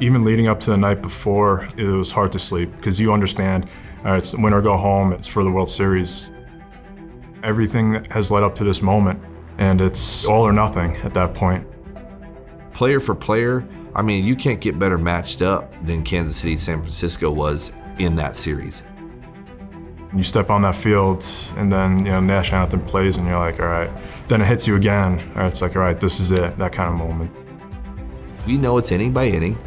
Even leading up to the night before, it was hard to sleep because you understand, all right, it's win or go home, it's for the World Series. Everything has led up to this moment, and it's all or nothing at that point. Player for player, I mean, you can't get better matched up than Kansas City, San Francisco was in that series. You step on that field, and then national anthem plays, and you're like, all right. Then it hits you again. All right, it's like, all right, this is it, that kind of moment. We know it's inning by inning.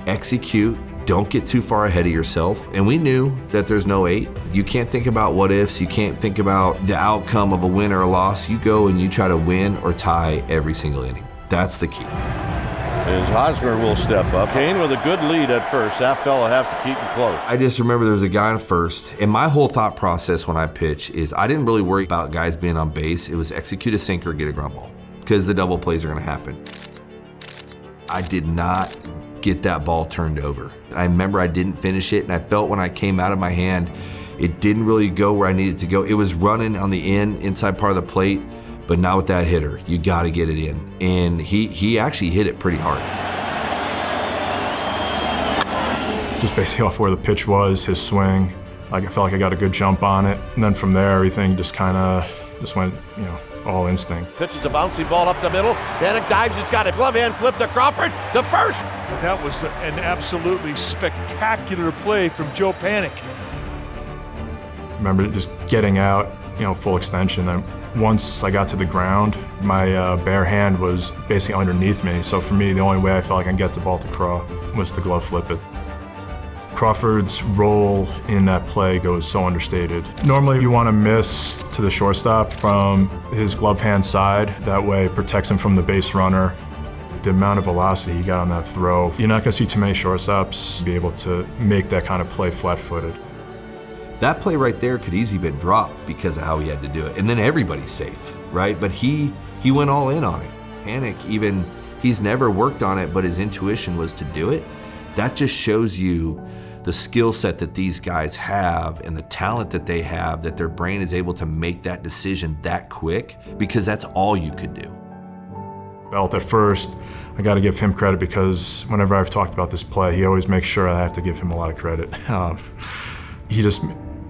Execute, don't get too far ahead of yourself. And we knew that there's no 8. You can't think about what ifs, you can't think about the outcome of a win or a loss. You go and you try to win or tie every single inning. That's the key. As Hosmer will step up. Kane with a good lead at first. Affeldt will have to keep him close. I just remember there was a guy on first, and my whole thought process when I pitch is I didn't really worry about guys being on base. It was execute a sinker, get a ground ball, because the double plays are gonna happen. I did not get that ball turned over. I remember I didn't finish it, and I felt when I came out of my hand, it didn't really go where I needed to go. It was running on the inside part of the plate, but not with that hitter. You gotta get it in. And he actually hit it pretty hard. Just basically off where the pitch was, his swing, I felt like I got a good jump on it. And then from there, everything just went, all instinct. Pitches a bouncy ball up the middle. Panik dives, he's got a glove hand flip to Crawford to first. That was an absolutely spectacular play from Joe Panik. Remember just getting out, full extension. And once I got to the ground, my bare hand was basically underneath me. So for me, the only way I felt like I could get the ball to Craw was to glove flip it. Crawford's role in that play goes so understated. Normally you want to miss to the shortstop from his glove hand side. That way it protects him from the base runner. The amount of velocity he got on that throw, you're not going to see too many shortstops be able to make that kind of play flat-footed. That play right there could easily been dropped because of how he had to do it. And then everybody's safe, right? But he went all in on it. Panik, he's never worked on it, but his intuition was to do it. That just shows you the skill set that these guys have and the talent that they have, that their brain is able to make that decision that quick, because that's all you could do. Affeldt at first, I got to give him credit because whenever I've talked about this play, he always makes sure I have to give him a lot of credit. He just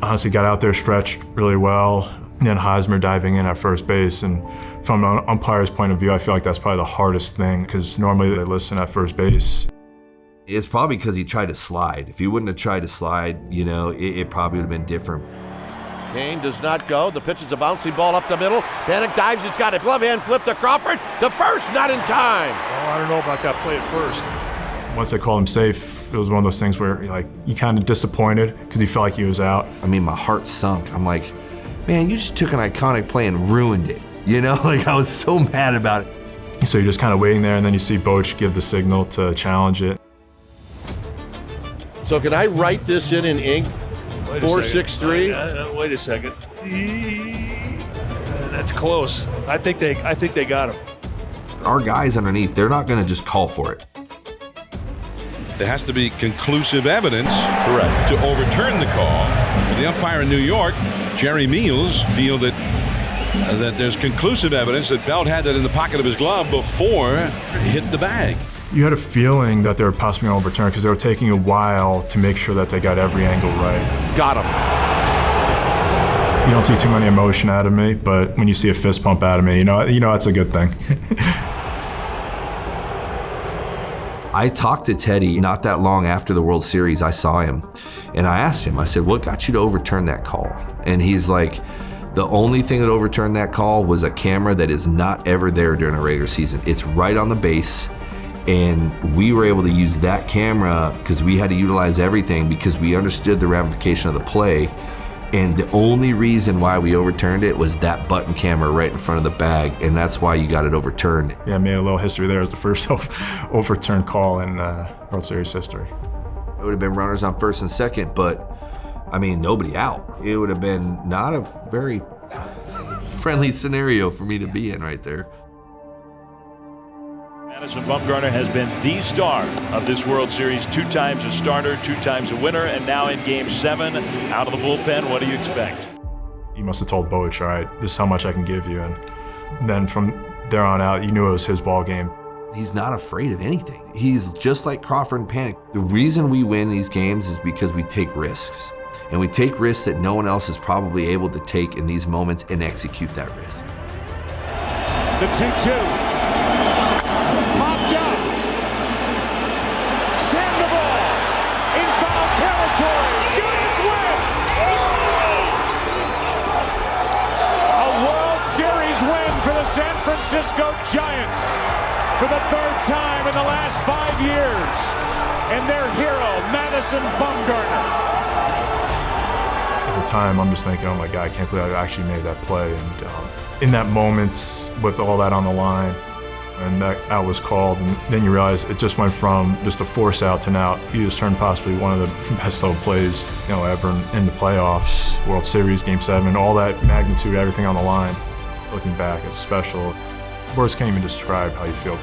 honestly got out there, stretched really well, and then Hosmer diving in at first base. And from an umpire's point of view, I feel like that's probably the hardest thing because normally they listen at first base. It's probably because he tried to slide. If he wouldn't have tried to slide, it probably would have been different. Kane does not go. The pitch is a bouncy ball up the middle. Panik dives, he's got a glove hand flip to Crawford to first, not in time. Oh, I don't know about that play at first. Once they called him safe, it was one of those things where you kind of disappointed because you felt like he was out. I mean, my heart sunk. I'm like, man, you just took an iconic play and ruined it. I was so mad about it. So you're just kind of waiting there, and then you see Boch give the signal to challenge it. So can I write this in ink? 463. Wait a second. That's close. I think they got him. Our guys underneath, they're not going to just call for it. There has to be conclusive evidence, correct, to overturn the call. The umpire in New York, Jerry Meals, feel that there's conclusive evidence that Belt had that in the pocket of his glove before he hit the bag. You had a feeling that they were possibly going to overturn because they were taking a while to make sure that they got every angle right. Got him. You don't see too many emotion out of me, but when you see a fist pump out of me, you know that's a good thing. I talked to Teddy not that long after the World Series. I saw him, and I asked him, I said, what got you to overturn that call? And he's like, the only thing that overturned that call was a camera that is not ever there during a regular season. It's right on the base. And we were able to use that camera because we had to utilize everything because we understood the ramification of the play. And the only reason why we overturned it was that button camera right in front of the bag, and that's why you got it overturned. Yeah, I made a little history there as the first overturned call in World Series history. It would have been runners on first and second, but nobody out. It would have been not a very friendly scenario for me to be in right there. Madison Bumgarner has been the star of this World Series, 2 times a starter, 2 times a winner, and now in Game 7, out of the bullpen. What do you expect? He must have told Boch, all right, this is how much I can give you. And then from there on out, you knew it was his ball game. He's not afraid of anything. He's just like Crawford and Panik. The reason we win these games is because we take risks. And we take risks that no one else is probably able to take in these moments and execute that risk. The 2-2. Popped up. Sandoval in foul territory. Giants win. A World Series win for the San Francisco Giants for the third time in the last 5 years. And their hero, Madison Bumgarner. At the time, I'm just thinking, oh my God, I can't believe I actually made that play. And in that moment, with all that on the line, and that out was called, and then you realize it just went from just a force out to now you just turned possibly one of the best little plays, ever in the playoffs, World Series, Game 7, all that magnitude, everything on the line. Looking back, it's special. Words can't even describe how you feel.